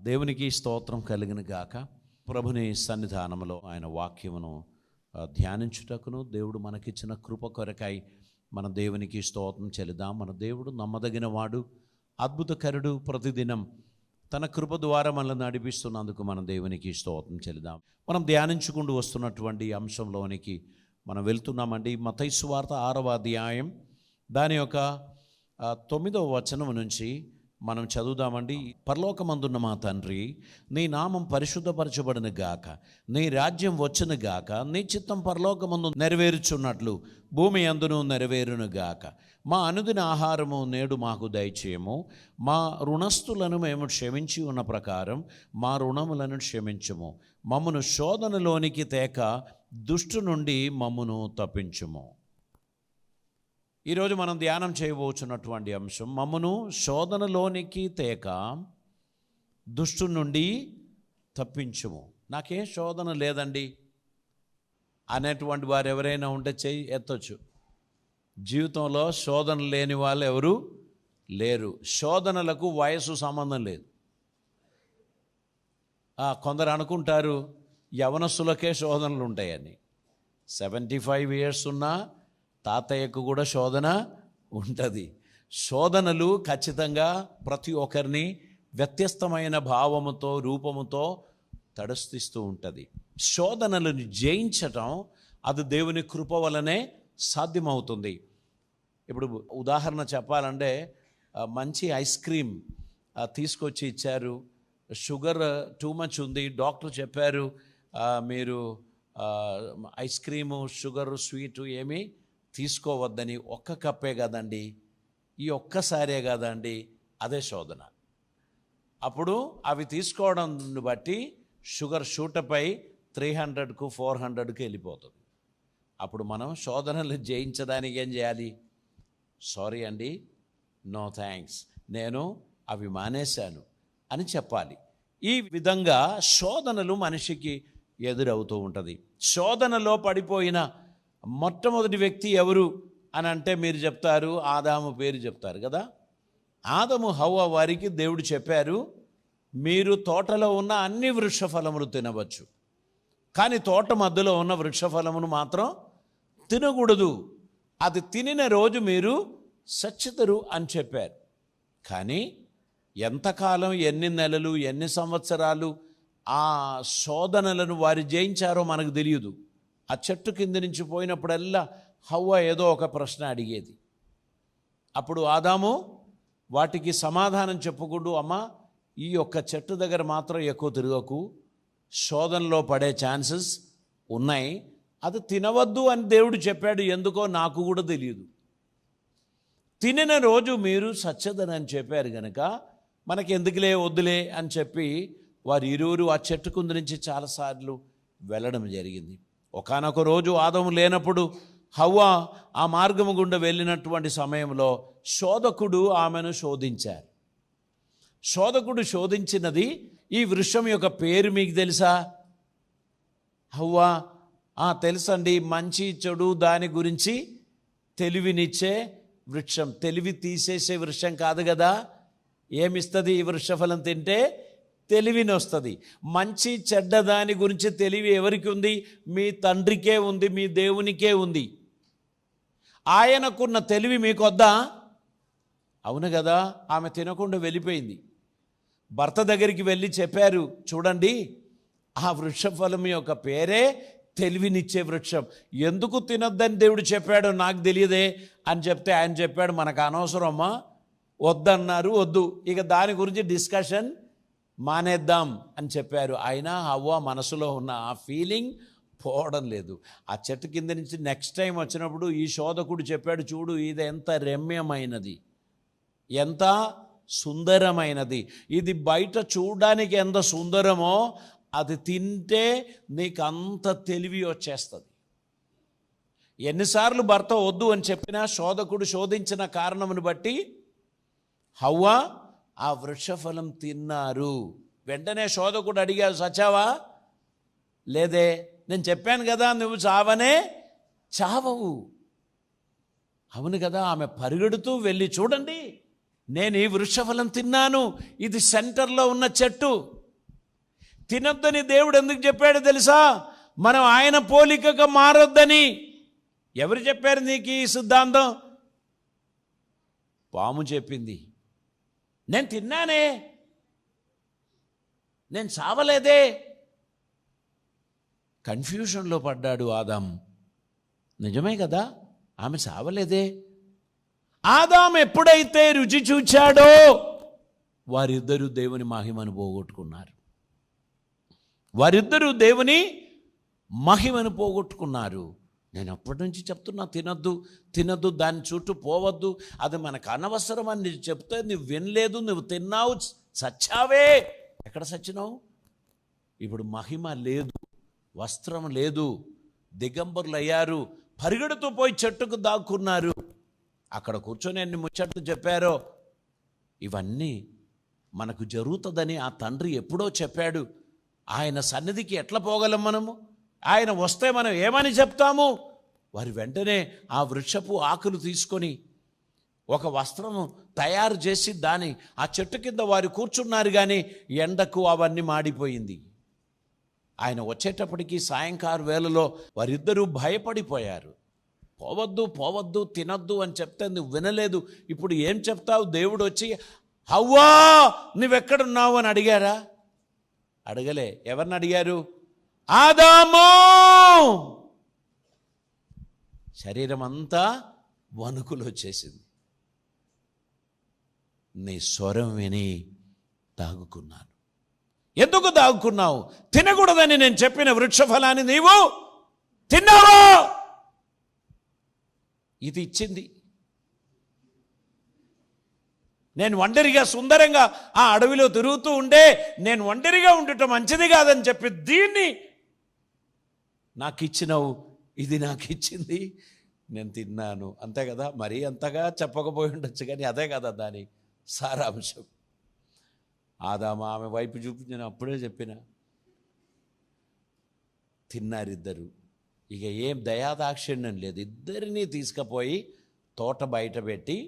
దేవునికి స్తోత్రం కలిగిన గాక. ప్రభుని సన్నిధానంలో ఆయన వాక్యమును ధ్యానించుటకును దేవుడు మనకిచ్చిన కృప కొరకై మన దేవునికి స్తోత్రం చెల్లిదాం. మన దేవుడు నమ్మదగిన వాడు, అద్భుతకరుడు. ప్రతిదినం తన కృప ద్వారా మనల్ని నడిపిస్తున్నందుకు మన దేవునికి స్తోత్రం చెల్లిదాం. మనం ధ్యానించుకుంటూ వస్తున్నటువంటి అంశంలోనికి మనం వెళ్తున్నామండి. మత్తయి సువార్త 6వ అధ్యాయం దాని యొక్క 9వ వచనం నుంచి మనం చదువుదామండి. పరలోకమందున్న మా తండ్రి, నీ నామం పరిశుద్ధపరచబడిన గాక, నీ రాజ్యం వచ్చును గాక, నీ చిత్తం పరలోకమందు నెరవేరుచున్నట్లు భూమి అందును నెరవేరును గాక. మా అనుదిన ఆహారము నేడు మాకు దయచేయము. మా రుణస్థులను మేము క్షమించి ఉన్న ప్రకారం మా రుణములను క్షమించుము. మమ్మను శోధనలోనికి తేక దుష్టు నుండి మమ్మను తప్పించుము. ఈరోజు మనం ధ్యానం చేయబోచున్నటువంటి అంశం, మమ్మను శోధనలోనికి తేక దుష్టు నుండి తప్పించుము. నాకే శోధన లేదండి అనేటువంటి వారు ఎవరైనా ఉంటే చెయ్యి ఎత్తొచ్చు. జీవితంలో శోధన లేని వాళ్ళు ఎవరు లేరు. శోధనలకు వయసు సంబంధం లేదు. కొందరు అనుకుంటారు యవనస్తులకే శోధనలు ఉంటాయని. 75 years ఉన్నా తాతయ్యకు కూడా శోధన ఉంటుంది. శోధనలు ఖచ్చితంగా ప్రతి ఒక్కరిని వ్యత్యస్తమైన భావముతో, రూపముతో తడస్థిస్తూ ఉంటుంది. శోధనలను జయించటం అది దేవుని కృప వలనే సాధ్యమవుతుంది. ఇప్పుడు ఉదాహరణ చెప్పాలంటే, మంచి ఐస్ క్రీమ్ తీసుకొచ్చి ఇచ్చారు, షుగర్ టూ మచ్ ఉంది, డాక్టర్ చెప్పారు మీరు ఐస్ క్రీము, షుగర్, స్వీటు ఏమీ తీసుకోవద్దని. ఒక్క కప్పే కదండి, ఈ ఒక్కసారే కదండి, అదే శోధన. అప్పుడు అవి తీసుకోవడం బట్టి షుగర్ షూటపై 300కు 400కు వెళ్ళిపోతుంది. అప్పుడు మనం శోధనలు జయించడానికి ఏం చేయాలి? సారీ అండి, నో థ్యాంక్స్, నేను అవి మానేశాను అని చెప్పాలి. ఈ విధంగా శోధనలు మనిషికి ఎదురవుతూ ఉంటుంది. శోధనలో పడిపోయిన మొట్టమొదటి వ్యక్తి ఎవరు అని అంటే మీరు చెప్తారు, ఆదాము పేరు చెప్తారు కదా. ఆదాము హవ్వ వారికి దేవుడు చెప్పారు, మీరు తోటలో ఉన్న అన్ని వృక్ష ఫలములు తినవచ్చు, కానీ తోట మధ్యలో ఉన్న వృక్ష ఫలమును మాత్రం తినకూడదు. అది తినిన రోజు మీరు చచ్చుతారు అని చెప్పారు. కానీ ఎంతకాలం, ఎన్ని నెలలు, ఎన్ని సంవత్సరాలు ఆ శోధనలను వారు జయించారో మనకు తెలియదు. ఆ చెట్టు కింద నుంచి పోయినప్పుడల్లా హవ్వ ఏదో ఒక ప్రశ్న అడిగేది. అప్పుడు ఆదాము వాటికి సమాధానం చెప్పుకుంటూ, అమ్మ ఈ యొక్క చెట్టు దగ్గర మాత్రం ఎక్కువ తిరగకు, శోధనలో పడే ఛాన్సెస్ ఉన్నాయి, అది తినవద్దు అని దేవుడు చెప్పాడు. ఎందుకో నాకు కూడా తెలియదు. తినిన రోజు మీరు సచ్చదని చెప్పారు కనుక మనకి ఎందుకులే, వద్దులే అని చెప్పి వారు ఇరువురు ఆ చెట్టు కింద నుంచి చాలాసార్లు వెళ్ళడం జరిగింది. ఒకానొక రోజు ఆదాము లేనప్పుడు హవ్వ ఆ మార్గము గుండా వెళ్ళినటువంటి సమయంలో శోధకుడు ఆమెను శోధించారు. శోధకుడు శోధించినది ఈ వృక్షం యొక్క పేరు మీకు తెలుసా? హవ్వ, తెలుసండి, మంచి చెడు దాని గురించి తెలివినిచ్చే వృక్షం. తెలివి తీసేసే వృక్షం కాదు కదా. ఏమిస్తుంది ఈ వృక్షఫలం తింటే? తెలివిని వస్తుంది. మంచి చెడ్డ దాని గురించి తెలివి ఎవరికి ఉంది? మీ తండ్రికే ఉంది, మీ దేవునికే ఉంది. ఆయనకున్న తెలివి మీకొద్దా? అవును కదా. ఆమె తినకుండా వెళ్ళిపోయింది. భర్త దగ్గరికి వెళ్ళి చెప్పారు, చూడండి ఆ వృక్షఫలం యొక్క పేరే తెలివినిచ్చే వృక్షం. ఎందుకు తినొద్దని దేవుడు చెప్పాడో నాకు తెలియదే అని చెప్తే ఆయన చెప్పాడు, మనకు అనవసరమ్మా, వద్దన్నారు, వద్దు, ఇక దాని గురించి డిస్కషన్ మానేద్దాం అని చెప్పారు. అయినా హవ్వ మనసులో ఉన్న ఆ ఫీలింగ్ పోవడం లేదు. ఆ చెట్టు కింద నుంచి నెక్స్ట్ టైం వచ్చినప్పుడు ఈ శోధకుడు చెప్పాడు, చూడు ఇది ఎంత రమ్యమైనది, ఎంత సుందరమైనది, ఇది బయట చూడడానికి ఎంత సుందరమో అది తింటే నీకు అంత తెలివి వచ్చేస్తుంది. ఎన్నిసార్లు భర్త వద్దు అని చెప్పినా శోధకుడు శోధించిన కారణమును బట్టి హవ్వ ఆ వృక్షఫలం తిన్నారు. వెంటనే శోధకుడు అడిగాడు, చచ్చావా? లేదే, నేను చెప్పాను కదా నువ్వు చావనే చావవు. అవును కదా. ఆమె పరిగెడుతూ వెళ్ళి, చూడండి నేను ఈ వృక్షఫలం తిన్నాను, ఇది సెంటర్లో ఉన్న చెట్టు, తినొద్దని దేవుడు ఎందుకు చెప్పాడో తెలుసా? మనం ఆయన పోలికగా మారొద్దని. ఎవరు చెప్పారు నీకు ఈ సిద్ధాంతం? పాము చెప్పింది. నేను తిన్నానే, నేను చావలేదే. కన్ఫ్యూషన్లో పడ్డాడు ఆదాం. నిజమే కదా, ఆమె చావలేదే. ఆదాం ఎప్పుడైతే రుచి చూచాడో వారిద్దరూ దేవుని మహిమను పోగొట్టుకున్నారు. వారిద్దరూ దేవుని మహిమను పోగొట్టుకున్నారు. నేను అప్పటి నుంచి చెప్తున్నా, తినద్దు తినద్దు, దాని చుట్టూ పోవద్దు, అది మనకు అనవసరం అని చెప్తే నువ్వు వినలేదు, నువ్వు తిన్నావు, చచ్చావే. ఎక్కడ చచ్చినావు? ఇప్పుడు మహిమ లేదు, వస్త్రం లేదు, దిగంబరులు అయ్యారు, పరిగెడుతూ పోయి చెట్టుకు దాక్కున్నారు. అక్కడ కూర్చొని అన్ని ముచ్చట్లు చెప్పారో. ఇవన్నీ మనకు జరుగుతుందని ఆ తండ్రి ఎప్పుడో చెప్పాడు. ఆయన సన్నిధికి ఎట్లా పోగలం మనము? ఆయన వస్తే మనం ఏమని చెప్తాము? వారు వెంటనే ఆ వృక్షపు ఆకులు తీసుకొని ఒక వస్త్రము తయారు చేసి దాని ఆ చెట్టు కింద వారు కూర్చున్నారు. కానీ ఎండకు అవన్నీ మాడిపోయింది. ఆయన వచ్చేటప్పటికి సాయంకాల వేళలో వారిద్దరూ భయపడిపోయారు. పోవద్దు పోవద్దు, తినద్దు అని చెప్తే నువ్వు వినలేదు. ఇప్పుడు ఏం చెప్తావు? దేవుడు వచ్చి హవ్వా నువ్వెక్కడున్నావు అని అడిగారా? అడగలే. ఎవరిని అడిగారు? ఆదాము. శరీరం అంతా వణుకులు వచ్చేసింది. నీ స్వరం విని దాగుకున్నాను. ఎందుకు దాగుకున్నావు? తినకూడదని నేను చెప్పిన వృక్ష ఫలాన్ని నీవు తిన్నావా? ఇది ఇచ్చింది. నేను ఒంటరిగా సుందరంగా ఆ అడవిలో తిరుగుతూ ఉండే నేను ఒంటరిగా ఉండటం మంచిది కాదని చెప్పి దీన్ని నాకు ఇచ్చినావు. ఇది నాకు ఇచ్చింది, నేను తిన్నాను. అంతే కదా. మరీ అంతగా చెప్పకపోయి ఉండొచ్చు, కానీ అదే కదా దాని సారాంశం. ఆదాము ఆమె వైపు చూపించిన అప్పుడే చెప్పిన. తిన్నారిద్దరు. ఇక ఏం దయాదాక్షిణ్యం లేదు. ఇద్దరినీ తీసుకుపోయి తోట బయట పెట్టి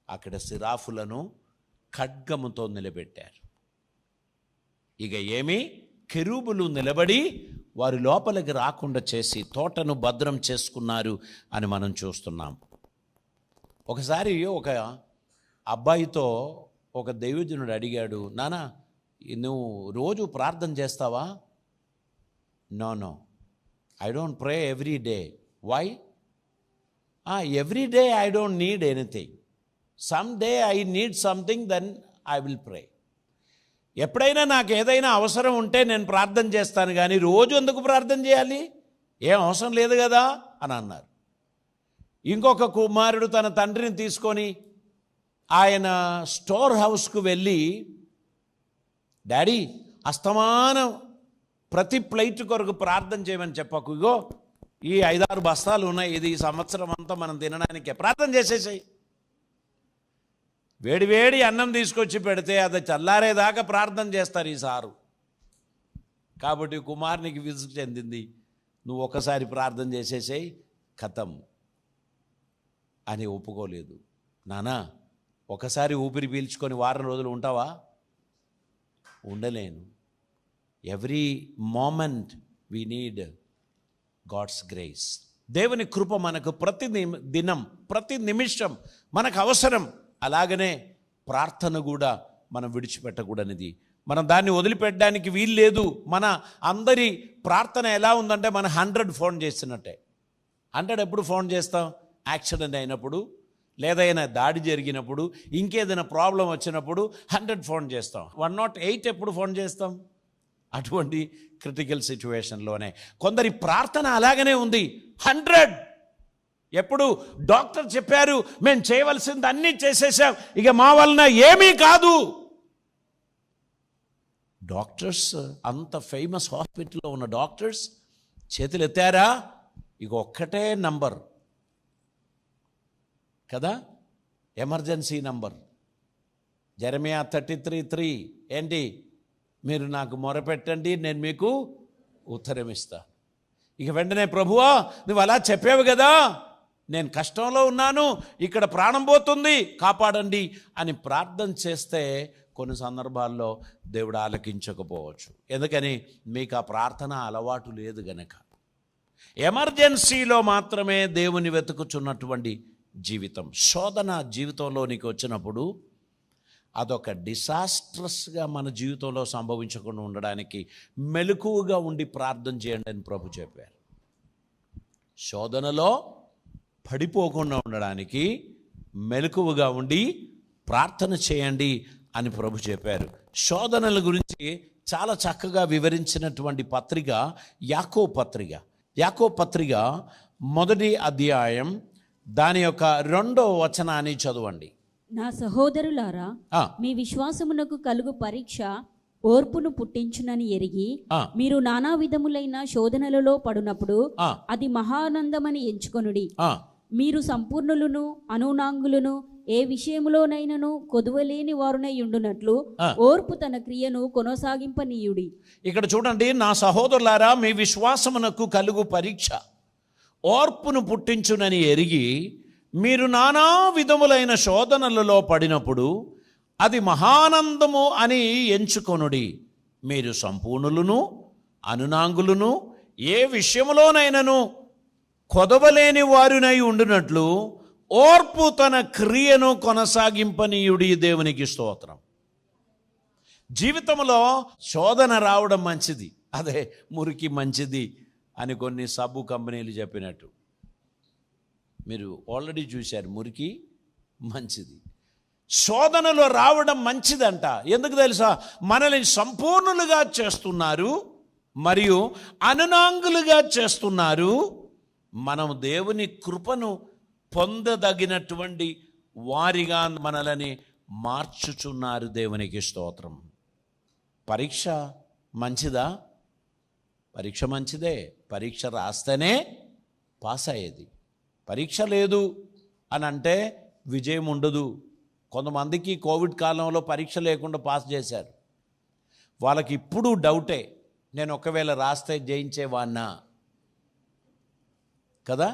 అక్కడ సిరాఫులను ఖడ్గముతో నిలబెట్టారు. ఇక ఏమి కెరూబులు నిలబడి వారి లోపలికి రాకుండా చేసి తోటను భద్రం చేసుకున్నారు అని మనం చూస్తున్నాం. ఒకసారి ఒక అబ్బాయితో ఒక దైవజనుడు అడిగాడు, నానా నువ్వు రోజు ప్రార్థన చేస్తావా? No I don't pray every day. Why? Every day I don't need anything. Some day I need something, then I will pray. ఎప్పుడైనా నాకు ఏదైనా అవసరం ఉంటే నేను ప్రార్థన చేస్తాను, కానీ రోజు ఎందుకు ప్రార్థన చేయాలి? ఏం అవసరం లేదు కదా అని అన్నారు. ఇంకొక కుమారుడు తన తండ్రిని తీసుకొని ఆయన స్టోర్ హౌస్కు వెళ్ళి, డాడీ అస్తమానం ప్రతి ప్లేట్ కొరకు ప్రార్థన చేయమని చెప్పకు, ఇగో ఈ 5-6 బస్తాలు ఉన్నాయి, ఇది ఈ సంవత్సరం అంతా మనం తినడానికి ప్రార్థన చేసేసాయి. వేడి అన్నం తీసుకొచ్చి పెడితే అది చల్లారేదాకా ప్రార్థన చేస్తారు ఈ సారు. కాబట్టి కుమారునికి విసుగు చెందింది. నువ్వు ఒకసారి ప్రార్థన చేసేసేయి, ఖతం అని ఒప్పుకోలేదు. నానా ఒకసారి ఊపిరి పీల్చుకొని వారం రోజులు ఉంటావా? ఉండలేను. Every moment we need God's grace. దేవుని కృప మనకు ప్రతి దినం ప్రతి నిమిషం మనకు అవసరం. అలాగనే ప్రార్థన కూడా మనం విడిచిపెట్టకూడనిది. మనం దాన్ని వదిలిపెట్టడానికి వీలు లేదు. మన అందరి ప్రార్థన ఎలా ఉందంటే మనం 100 ఫోన్ చేస్తున్నట్టే. 100 ఎప్పుడు ఫోన్ చేస్తాం? యాక్సిడెంట్ అయినప్పుడు, లేదైనా దాడి జరిగినప్పుడు, ఇంకేదైనా ప్రాబ్లం వచ్చినప్పుడు 100 ఫోన్ చేస్తాం. 108 ఎప్పుడు ఫోన్ చేస్తాం? అటువంటి క్రిటికల్ సిచ్యువేషన్లోనే. కొందరి ప్రార్థన అలాగనే ఉంది. 100 ఎప్పుడు డాక్టర్ చెప్పారు మేము చేయవలసింది అన్నీ చేసేసాం, ఇక మా వలన ఏమీ కాదు. డాక్టర్స్, అంత ఫేమస్ హాస్పిటల్లో ఉన్న డాక్టర్స్ చేతులు ఎత్తారా? ఇక ఒక్కటే నంబర్ కదా, ఎమర్జెన్సీ నంబర్. జెరమియా 33:3 ఏంటి? మీరు నాకు మొరపెట్టండి, నేను మీకు ఉత్తరం ఇస్తా. ఇక వెంటనే ప్రభువా నువ్వు అలా చెప్పావు కదా, నేను కష్టంలో ఉన్నాను, ఇక్కడ ప్రాణం పోతుంది, కాపాడండి అని ప్రార్థన చేస్తే కొన్ని సందర్భాల్లో దేవుడు ఆలకించకపోవచ్చు. ఎందుకని? మీకు ఆ ప్రార్థన అలవాటు లేదు గనక. ఎమర్జెన్సీలో మాత్రమే దేవుని వెతుకుచున్నటువంటి జీవితం. శోధన జీవితంలోనికి వచ్చినప్పుడు అదొక డిసాస్ట్రస్గా మన జీవితంలో సంభవించకుండా ఉండడానికి మెలకువగా ఉండి ప్రార్థన చేయండి అని ప్రభు చెప్పారు. శోధనలో పడిపోకుండా ఉండడానికి మెలకువగా ఉండి ప్రార్థన చేయండి అని ప్రభు చెప్పారు. శోధనల గురించి చాలా చక్కగా వివరించినటువంటి పత్రిక యాకోబు పత్రిక. యాకోబు పత్రిక 1వ అధ్యాయం దాని యొక్క 2వ వచనాన్ని చదవండి. నా సహోదరులారా, మీ విశ్వాసమునకు కలుగు పరీక్ష ఓర్పును పుట్టించునని ఎరిగి మీరు నానా విధములైన శోధనలలో పడునప్పుడు అది మహానందమని ఎంచుకొనుడి. మీరు సంపూర్ణులను అనునాంగులను ఏ విషయములోనైనను కొదువలేని వారునై ఉండునట్లు ఓర్పు తన క్రియను కొనసాగింపనీయుడి. ఇక్కడ చూడండి, నా సహోదరులారా, మీ విశ్వాసమునకు కలుగు పరీక్ష ఓర్పును పుట్టించునని ఎరిగి మీరు నానా విధములైన శోధనలలో పడినప్పుడు అది మహానందము అని ఎంచుకొనుడి. మీరు సంపూర్ణులను అనునాంగులను ఏ విషయములోనైనను కొదవలేని వారునై ఉండునట్లు ఓర్పు తన క్రియను కొనసాగింపనీయుడి. దేవునికి స్తోత్రం. జీవితంలో శోధన రావడం మంచిది, అదే మురికి మంచిది అని కొన్ని సబ్బు కంపెనీలు చెప్పినట్టు మీరు ఆల్రెడీ చూశారు. మురికి మంచిది, శోధనలో రావడం మంచిదంట. ఎందుకు తెలుసా? మనల్ని సంపూర్ణులుగా చేస్తున్నారు మరియు అనునాంగులుగా చేస్తున్నారు. మనం దేవుని కృపను పొందదగినటువంటి వారిగా మనల్ని మార్చుచున్నారు. దేవునికి స్తోత్రం. పరీక్ష మంచిదా? పరీక్ష మంచిదే. పరీక్ష రాస్తేనే పాస్ అయ్యేది. పరీక్ష లేదు అని అంటే విజయం ఉండదు. కొంతమందికి కోవిడ్ కాలంలో పరీక్ష లేకుండా పాస్ చేశారు. వాళ్ళకి ఇప్పుడు డౌటే, నేను ఒకవేళ రాస్తే జయించేవాన్నా కదా.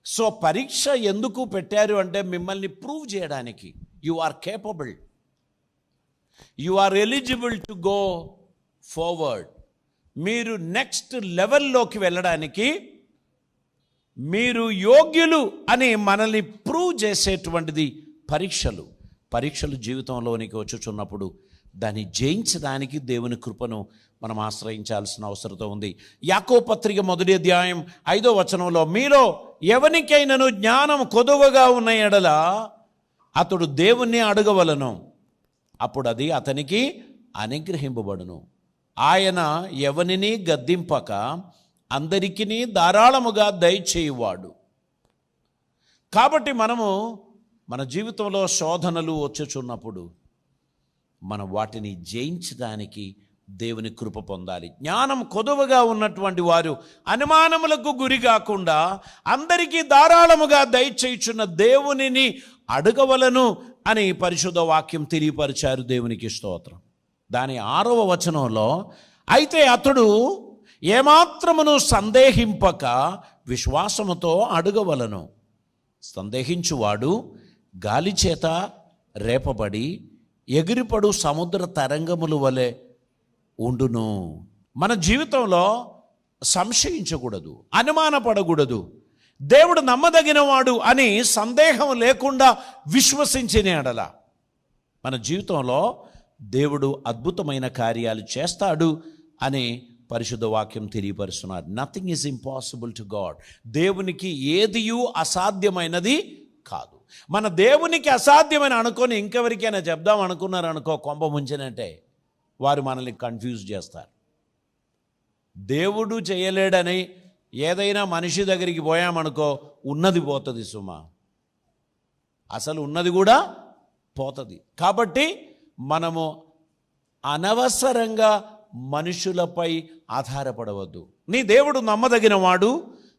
సో పరీక్ష ఎందుకు పెట్టారు అంటే మిమ్మల్ని ప్రూవ్ చేయడానికి. You are capable, you are eligible to go forward. మీరు నెక్స్ట్ లెవెల్లోకి వెళ్ళడానికి మీరు యోగ్యులు అని మనల్ని ప్రూవ్ చేసేటువంటిది పరీక్షలు. పరీక్షలు జీవితంలోనికి వచ్చుచున్నప్పుడు దాన్ని జయించడానికి దేవుని కృపను మనం ఆశ్రయించాల్సిన అవసరం ఉంది. యాకోబు పత్రిక 1వ అధ్యాయం 5వ వచనంలో, మీలో ఎవనికైనాను జ్ఞానం కొదువగా ఉన్న ఎడల అతడు దేవుణ్ణి అడగవలను, అప్పుడు అది అతనికి అనుగ్రహింపబడును. ఆయన ఎవనిని గద్దింపక అందరికీ ధారాళముగా దయచేయువాడు. కాబట్టి మనము మన జీవితంలో శోధనలు వచ్చుచున్నప్పుడు మనం వాటిని జయించడానికి దేవుని కృప పొందాలి. జ్ఞానం కొదువగా ఉన్నటువంటి వారు అనుమానములకు గురి కాకుండా అందరికీ ధారాళముగా దయచేయుచున్న దేవునిని అడగవలను అని పరిశుద్ధ వాక్యం తెలియపరిచారు. దేవునికి స్తోత్రం. దాని 6వ వచనంలో, అయితే అతడు ఏమాత్రమును సందేహింపక విశ్వాసముతో అడగవలను. సందేహించువాడు గాలి చేత రేపబడి ఎగిరిపడు సముద్ర తరంగముల వలె ఉండును. మన జీవితంలో సంశయించకూడదు, అనుమానపడకూడదు. దేవుడు నమ్మదగినవాడు అని సందేహం లేకుండా విశ్వసించిన ఎడల మన జీవితంలో దేవుడు అద్భుతమైన కార్యాలు చేస్తాడు అని పరిశుద్ధ వాక్యం తెలియపరుస్తున్నారు. Nothing is impossible to God. దేవునికి ఏదియూ అసాధ్యమైనది కాదు. మన దేవునికి అసాధ్యమని అనుకొని ఇంకెవరికైనా చెప్దాం అనుకున్నారు అనుకో, కొంప ముంచినట్టే. వారు మనల్ని కన్ఫ్యూజ్ చేస్తారు. దేవుడు చేయలేడని ఏదైనా మనిషి దగ్గరికి పోయామనుకో, ఉన్నది పోతుంది సుమా, అసలు ఉన్నది కూడా పోతుంది. కాబట్టి మనము అనవసరంగా మనుషులపై ఆధారపడవద్దు. నీ దేవుడు నమ్మదగిన వాడు.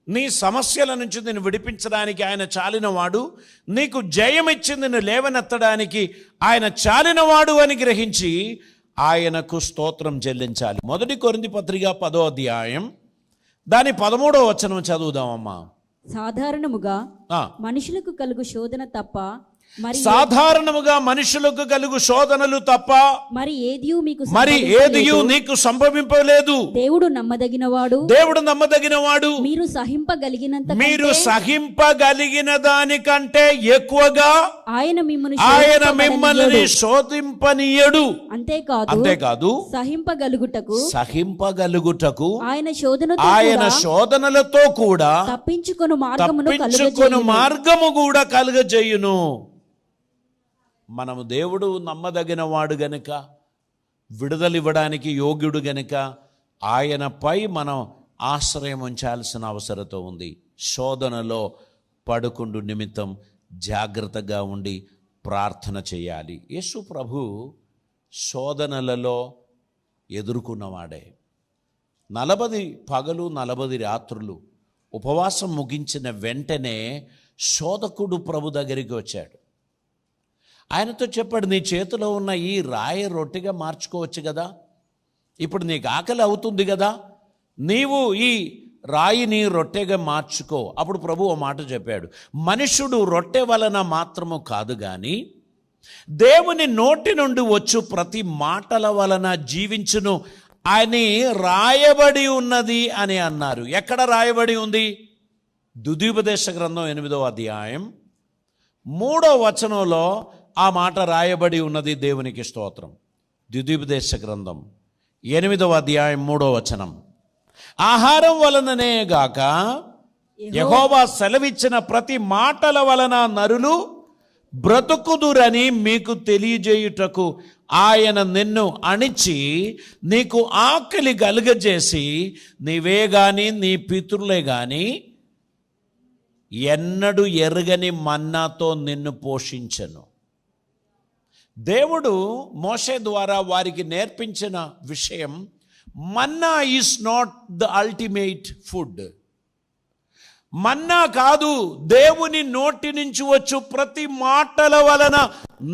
నీ సమస్యల నుంచి నిన్ను విడిపించడానికి ఆయన చాలినవాడు. నీకు జయమిచ్చి నిన్ను లేవనెత్తడానికి ఆయన చాలినవాడు అని గ్రహించి ఆయనకు స్తోత్రం చెల్లించాలి. 1 కొరింథీ పత్రిక 10వ అధ్యాయం దాని 13వ వచనం చదువుదామమ్మా. సాధారణముగా మనుషులకు కలుగు శోధన తప్ప సాధారణముగా మనుషులకు కలుగు శోధనలు తప్ప మరి ఏదియు నీకు సంభవింపలేదు. దేవుడు నమ్మదగినవాడు, మీరు సహింపగలిగిన దానికంటే ఎక్కువగా ఆయన మిమ్మల్ని శోధింపనీయడు. అంతేకాదు సహింపగలుగుటకు ఆయన శోధనలతో కూడా తప్పించుకొను మార్గము కూడా కలుగజేయును. మనము దేవుడు నమ్మదగిన వాడు గనుక, విడుదలివ్వడానికి యోగ్యుడు గనుక ఆయనపై మనం ఆశ్రయం ఉంచాల్సిన అవసరత ఉంది. శోధనలో పడుకుండు నిమిత్తం జాగ్రత్తగా ఉండి ప్రార్థన చేయాలి. యేసు ప్రభు శోధనలలో ఎదుర్కొన్నవాడే. 40 పగలు 40 రాత్రులు ఉపవాసం ముగించిన వెంటనే శోధకుడు ప్రభు దగ్గరికి వచ్చాడు. ఆయనతో చెప్పాడు, నీ చేతిలో ఉన్న ఈ రాయి రొట్టెగా మార్చుకోవచ్చు కదా, ఇప్పుడు నీకు ఆకలి అవుతుంది కదా, నీవు ఈ రాయిని రొట్టెగా మార్చుకో. అప్పుడు ప్రభు ఓ మాట చెప్పాడు, మనుషుడు రొట్టె వలన మాత్రము కాదు కానీ దేవుని నోటి నుండి వచ్చు ప్రతి మాటల వలన జీవించును అని రాయబడి ఉన్నది అని అన్నారు. ఎక్కడ రాయబడి ఉంది? ద్వితీయోపదేశ గ్రంథం 8వ అధ్యాయం 3వ వచనంలో ఆ మాట రాయబడి ఉన్నది. దేవునికి స్తోత్రం. ద్వితీయోపదేశ గ్రంథం 8వ అధ్యాయం 3వ వచనం, ఆహారం వలననే గాక యెహోవా సెలవిచ్చిన ప్రతి మాటల వలన నరులు బ్రతుకుదురని మీకు తెలియజేయుటకు ఆయన నిన్ను అణిచి నీకు ఆకలి కలుగజేసి నీవే గాని నీ పితరులే గాని ఎన్నడూ ఎరుగని మన్నాతో నిన్ను పోషించెను. దేవుడు మోషే ద్వారా వారికి నేర్పించిన విషయం, manna is not the ultimate food. మన్నా కాదు, దేవుని నోటి నుంచి వచ్చు ప్రతి మాటల వలన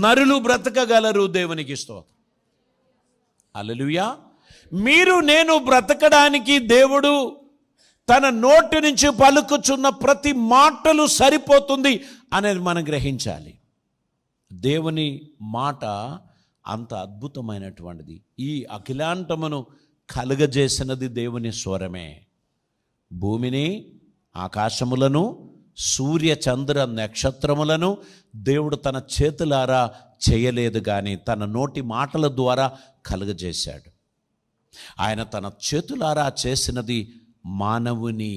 నరులు బ్రతకగలరు. దేవునికి స్తోత్రం. హల్లెలూయా. మీరు నేను బ్రతకడానికి దేవుడు తన నోటి నుంచి పలుకుచున్న ప్రతి మాటలు సరిపోతుంది అనేది మనం గ్రహించాలి. దేవుని మాట అంత అద్భుతమైనటువంటిది. ఈ అఖిలాంటమును కలుగజేసినది దేవుని స్వరమే. భూమిని, ఆకాశములను, సూర్య చంద్ర నక్షత్రములను దేవుడు తన చేతులారా చేయలేదు కానీ తన నోటి మాటల ద్వారా కలుగజేశాడు. ఆయన తన చేతులారా చేసినది మానవుని.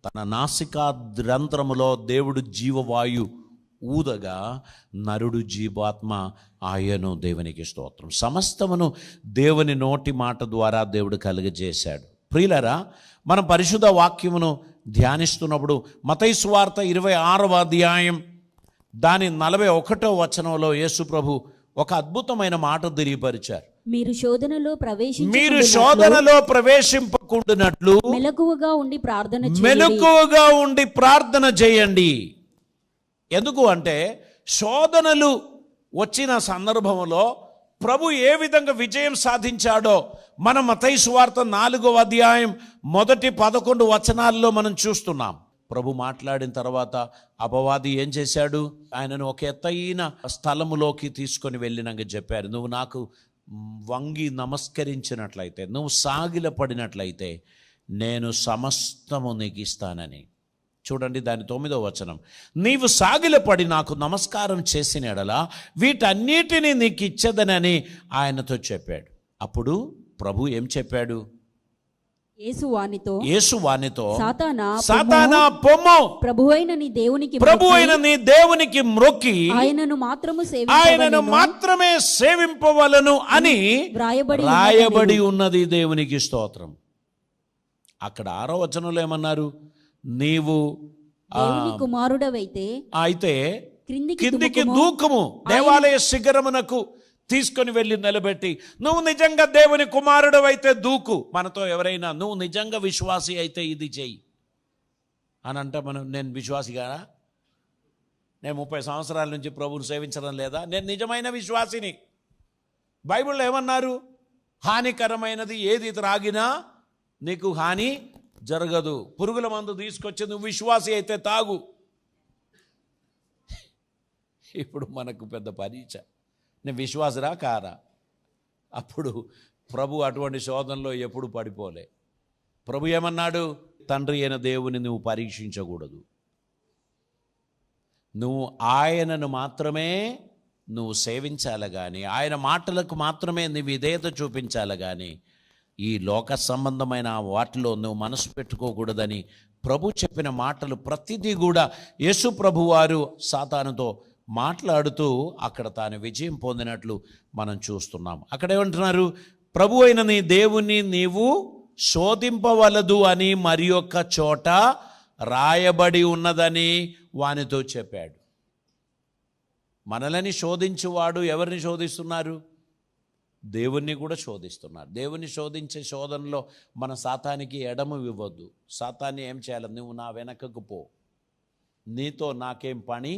తన నాసికాద్రంధ్రములో దేవుడు జీవవాయు ఊదగా నరుడు జీవాత్మ ఆయను. దేవునికి స్తోత్రం. సమస్తమును దేవుని నోటి మాట ద్వారా దేవుడు కలుగజేశాడు. ప్రియులారా, మనం పరిశుద్ధ వాక్యమును ధ్యానిస్తున్నప్పుడు మత్తయి సువార్త 26వ అధ్యాయం దాని 41వ వచనంలో యేసు ప్రభు ఒక అద్భుతమైన మాట తెలియపరిచారు. మీరు శోధనలో ప్రవేశింపకుండునట్లు మెలకువగా ఉండి ప్రార్థన చేయండి. ఎందుకు అంటే శోధనలు వచ్చిన సందర్భంలో ప్రభు ఏ విధంగా విజయం సాధించాడో మనం మత్తయి సువార్త 4వ అధ్యాయం మొదటి 11 వచనాల్లో మనం చూస్తున్నాం. ప్రభు మాట్లాడిన తర్వాత అపవాది ఏం చేశాడు? ఆయనను ఒక ఎత్తైన స్థలములోకి తీసుకొని వెళ్ళినాక చెప్పారు, నువ్వు నాకు వంగి నమస్కరించినట్లయితే, నువ్వు సాగిలపడినట్లయితే నేను సమస్తము నీకు ఇస్తానని. చూడండి దాని 9వ వచనం, నీవు సాగిలపడి నాకు నమస్కారం చేసిన ఎడలా వీటన్నిటినీ నీకు ఇచ్చేదనని ఆయనతో చెప్పాడు. అప్పుడు ప్రభు ఏం చెప్పాడు? యేసు వానితో సాతానా పొమ్ము, ప్రభువైన నీ దేవునికి మ్రొక్కి ఆయనను మాత్రమే సేవింపవలను అని రాయబడి ఉన్నది. దేవునికి స్తోత్రం. అక్కడ 6వ వచనంలో ఏమన్నారు? నీవు కుమారుడవైతే అయితే కిందికి దూకము, దేవాలయ శిఖరమునకు తీసుకొని వెళ్ళి నిలబెట్టి, నువ్వు నిజంగా దేవుని కుమారుడు అయితే దూకు. మనతో ఎవరైనా నువ్వు నిజంగా విశ్వాసి అయితే ఇది చెయ్యి అని అంటే నేను విశ్వాసి కాదా? నేను 30 సంవత్సరాల నుంచి ప్రభువుని సేవించడం లేదా? నేను నిజమైన విశ్వాసిని. బైబిల్లో ఏమన్నారు? హానికరమైనది ఏది త్రాగినా నీకు హాని జరగదు. పురుగుల మందు తీసుకొచ్చి నువ్వు విశ్వాసి అయితే తాగు. ఇప్పుడు మనకు పెద్ద పరీక్ష, నేను విశ్వాసరా కారా. అప్పుడు ప్రభు అటువంటి శోధనలో ఎప్పుడు పడిపోలే. ప్రభు ఏమన్నాడు? తండ్రి అయిన దేవుని నువ్వు పరీక్షించకూడదు, నువ్వు ఆయనను మాత్రమే నువ్వు సేవించాలి కానీ, ఆయన మాటలకు మాత్రమే నువ్వు విధేయత చూపించాలి కానీ ఈ లోక సంబంధమైన వాటిలో నువ్వు మనసు పెట్టుకోకూడదని ప్రభు చెప్పిన మాటలు ప్రతిదీ కూడా యేసు ప్రభు వారు సాతానుతో మాట్లాడుతూ అక్కడ తాను విజయం పొందినట్లు మనం చూస్తున్నాం. అక్కడ ఏమంటున్నారు? ప్రభు అయిన నీ దేవుని నీవు శోధింపవలదు అని మరి ఒక్క చోట రాయబడి ఉన్నదని వానితో చెప్పాడు. మనలని శోధించువాడు ఎవరిని శోధిస్తున్నారు? దేవుణ్ణి కూడా శోధిస్తున్నారు. దేవుని శోధించే శోధనలో మన సాతానికి ఎడము ఇవ్వద్దు. సాతాన్ని ఏం చేయాలి? నువ్వు నా వెనకకు పో, నీతో నాకేం పని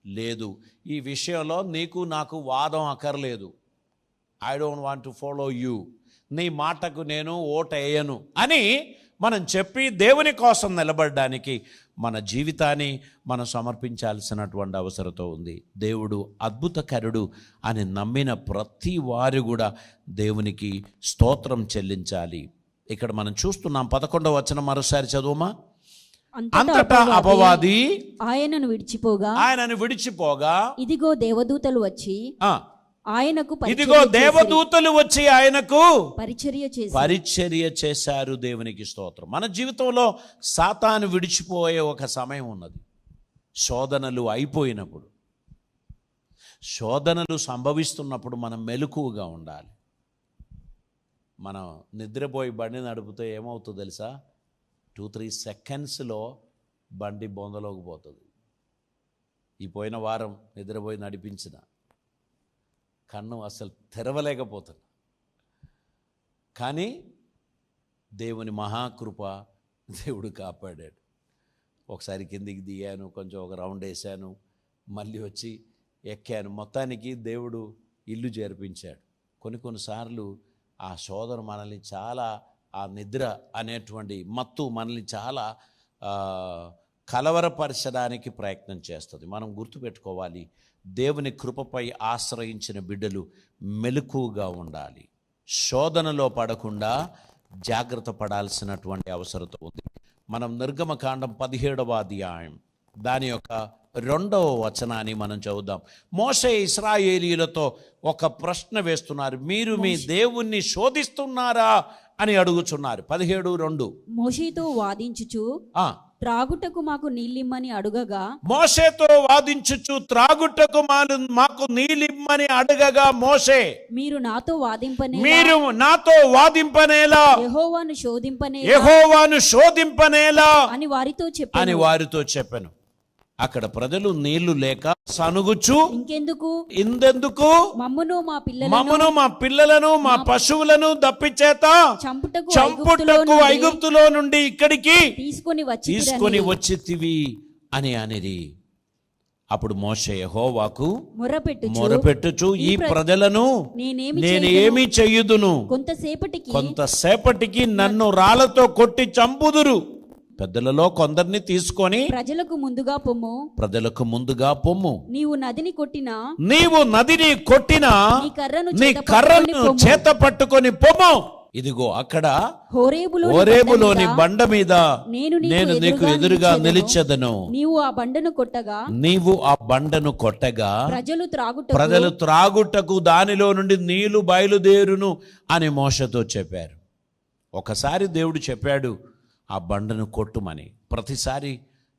లేదు, ఈ విషయంలో నీకు నాకు వాదం అక్కర్లేదు, I don't want to follow you, నీ మాటకు నేను ఓటేయను అని మనం చెప్పి దేవుని కోసం నిలబడడానికి మన జీవితాన్ని మనం సమర్పించాల్సినటువంటి అవసరత ఉంది. దేవుడు అద్భుతకరుడు అని నమ్మిన ప్రతి వారు కూడా దేవునికి స్తోత్రం చెల్లించాలి. ఇక్కడ మనం చూస్తున్నాం 11వ వచనం మరోసారి చదువుమా. అంతటా అపవాది ఆయనను విడిచిపోగా ఇదిగో దేవదూతలు వచ్చి ఆయనకు పరిచర్య చేశారు. దేవునికి స్తోత్రం. మన జీవితంలో సాతాను విడిచిపోయే ఒక సమయం ఉన్నది. శోధనలు అయిపోయినప్పుడు, శోధనలు సంభవిస్తున్నప్పుడు మనం మెలకువగా ఉండాలి. మనం నిద్రపోయి బండి నడిపితే ఏమవుతుందో తెలుసా? 2-3 సెకండ్స్లో బండి బొందలోకి పోతుంది. ఈ పోయిన వారం నిద్రపోయి నడిపించిన కన్ను అసలు తెరవలేకపోతున్నా, కానీ దేవుని మహాకృప, దేవుడు కాపాడాడు. ఒకసారి కిందికి దిగాను, కొంచెం ఒక రౌండ్ వేసాను, మళ్ళీ వచ్చి ఎక్కాను. మొత్తానికి దేవుడు ఇల్లు చేర్పించాడు. కొన్నిసార్లు ఆ శోధన మనల్ని చాలా, ఆ నిద్ర అనేటువంటి మత్తు మనల్ని చాలా కలవరపరచడానికి ప్రయత్నం చేస్తుంది. మనం గుర్తుపెట్టుకోవాలి, దేవుని కృపపై ఆశ్రయించిన బిడ్డలు మెలకువగా ఉండాలి. శోధనలో పడకుండా జాగ్రత్త పడాల్సినటువంటి అవసరత ఉంది. మనం నిర్గమకాండం 17వ అధ్యాయం దాని యొక్క 2వ వచనాన్ని మనం చదువుదాం. మోషే ఇశ్రాయేలీయులతో ఒక ప్రశ్న వేస్తున్నారు. మీరు మీ దేవుణ్ణి శోధిస్తున్నారా అని అడుగుచున్నారు. 17:2 మోషేతో వాదించుచు త్రాగుటకు మాకు నీళ్ళిమ్మని అడుగగా, మోషేతో వాదించుచు త్రాగుటకు మాకు నీళ్ళిమ్మని అడగగా, మోషే మీరు నాతో వాదింపనేలా యెహోవాను శోధింపనేలా అని వారితో చెప్పాను. అక్కడ ప్రజలు నీళ్లు లేక సనుగుచు ఇందెందుకు మమ్మును మా పిల్లలను మా పశువులను దప్పిచేత చంపుటకు ఐగుప్తులో నుండి ఇక్కడికి తీసుకొని వచ్చితివి అని అనేది. అప్పుడు మోషే యెహోవాకు మొరపెట్టుచు ఈ ప్రజలను నేనేమి చెయ్యుదును, కొంతసేపటికి నన్ను రాళ్లతో కొట్టి చంపుదురు. పెద్దలలో కొందరిని తీసుకొని ప్రజలకు ముందుగా పొమ్ము, నీవు నదిని కొట్టినా నీ కర్రను చేత పట్టుకొని పొమ్ము. ఇదిగో అక్కడ హోరేబులోని బండ మీద నేను నీకు ఎదురుగా నిలిచెదను. నీవు ఆ బండను కొట్టగా ప్రజలు త్రాగుటకు దానిలో నుండి నీళ్లు బయలుదేరును అని మోషతో చెప్పారు. ఒకసారి దేవుడు చెప్పాడు ఆ బండను కొట్టుమని. ప్రతిసారి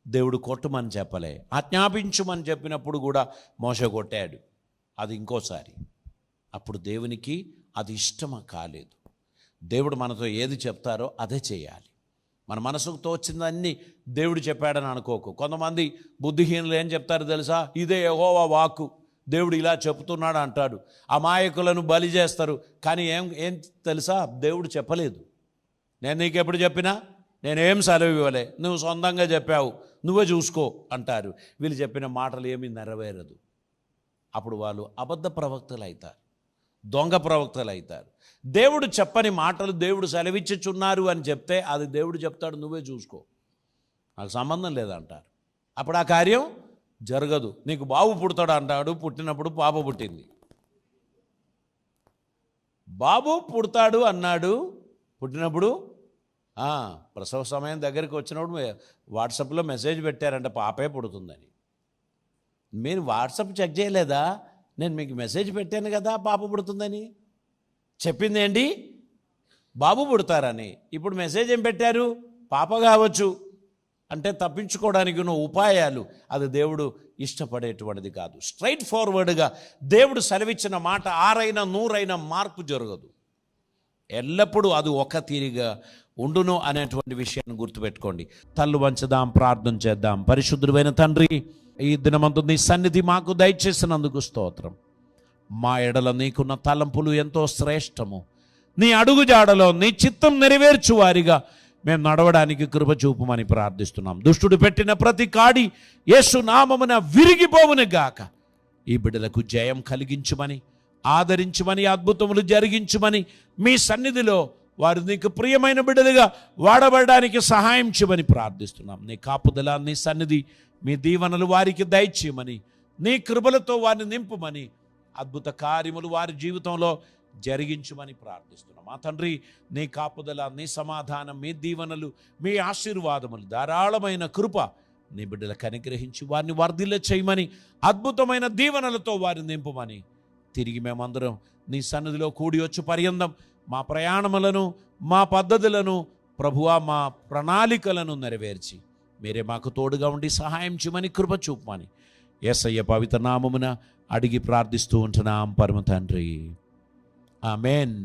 దేవుడు కొట్టుమని చెప్పలే, ఆజ్ఞాపించుమని చెప్పినప్పుడు కూడా మోషే కొట్టాడు. అది ఇంకోసారి. అప్పుడు దేవునికి అది ఇష్టమా కాలేదు. దేవుడు మనతో ఏది చెప్తారో అదే చేయాలి. మన మనసుకు తోచిందన్నీ దేవుడు చెప్పాడని అనుకోకు. కొంతమంది బుద్ధిహీనులు ఏం చెప్తారో తెలుసా? ఇదే యెహోవా వాక్కు, దేవుడు ఇలా చెప్తున్నాడు అంటాడు. అమాయకులను బలి చేస్తారు. కానీ ఏం తెలుసా? దేవుడు చెప్పలేదు. నేను నీకు ఎప్పుడు చెప్పినా నేనేం సెలవు ఇవ్వలే, నువ్వు సొంతంగా చెప్పావు, నువ్వే చూసుకో అంటారు. వీళ్ళు చెప్పిన మాటలు ఏమీ నెరవేరదు. అప్పుడు వాళ్ళు అబద్ధ ప్రవక్తలు అవుతారు, దొంగ ప్రవక్తలు అవుతారు. దేవుడు చెప్పని మాటలు దేవుడు సెలవిచ్చుచున్నారు అని చెప్తే అది దేవుడు చెప్తాడు, నువ్వే చూసుకో, నాకు సంబంధం లేదంటారు. అప్పుడు ఆ కార్యం జరగదు. నీకు బాబు పుడతాడు అంటాడు, పుట్టినప్పుడు పాప పుట్టింది. బాబు పుడతాడు అన్నాడు, పుట్టినప్పుడు ప్రసవ సమయం దగ్గరికి వచ్చినప్పుడు వాట్సాప్లో మెసేజ్ పెట్టారంట పాపే పుడుతుందని. మీరు వాట్సాప్ చెక్ చేయలేదా? నేను మీకు మెసేజ్ పెట్టాను కదా పాప పుడుతుందని. చెప్పింది ఏంటి? బాబు పుడతారని. ఇప్పుడు మెసేజ్ ఏం పెట్టారు? పాప కావచ్చు. అంటే తప్పించుకోవడానికి ఉన్న ఉపాయాలు. అది దేవుడు ఇష్టపడేటువంటిది కాదు. స్ట్రైట్ ఫార్వర్డ్గా దేవుడు సెలవిచ్చిన మాట 6 100 మార్పు జరగదు. ఎల్లప్పుడూ అది ఒక తీరిగా ఉండును అనేటువంటి విషయాన్ని గుర్తుపెట్టుకోండి. తల్లు వంచదాం, ప్రార్థన చేద్దాం. పరిశుద్ధుడైన తండ్రి, ఈ దినమందు నీ సన్నిధి మాకు దయచేసినందుకు స్తోత్రం. మా ఎడల నీకున్న తలంపులు ఎంతో శ్రేష్టము. నీ అడుగుజాడలో నీ చిత్తం నెరవేర్చు వారిగా మేము నడవడానికి కృప చూపుమని ప్రార్థిస్తున్నాం. దుష్టుడు పెట్టిన ప్రతి కాడి యేసు నామమున విరిగిపోవును గాక. ఈ బిడ్డలకు జయం కలిగించుమని, ఆదరించుమని, అద్భుతములు జరిగించుమని, మీ సన్నిధిలో వారు నీకు ప్రియమైన బిడ్డలుగా వాడబడడానికి సహాయం చేయమని ప్రార్థిస్తున్నాం. నీ కాపుదల, నీ సన్నిధి, మీ దీవెనలు వారికి దయచేయమని, నీ కృపలతో వారిని నింపుమని, అద్భుత కార్యములు వారి జీవితంలో జరిగించుమని ప్రార్థిస్తున్నాం. మా తండ్రి, నీ కాపుదల, నీ సమాధానం, మీ దీవెనలు, మీ ఆశీర్వాదములు, ధారాళమైన కృప నీ బిడ్డలకు అనుగ్రహించి వారిని వర్ధిల్ల చేయమని, అద్భుతమైన దీవెనలతో వారిని నింపుమని, తిరిగి మేమందరం నీ సన్నిధిలో కూడి వచ్చి పర్యంతం మా ప్రయాణములను, మా పద్ధతులను, ప్రభువా మా ప్రణాళికలను నెరవేర్చి మీరే మాకు తోడుగా ఉండి సహాయం చేయమని, కృప చూపమని యేసయ్య పవిత్ర నామమున అడిగి ప్రార్థిస్తూ ఉంటున్నాం పరమ తండ్రి. ఆమేన్.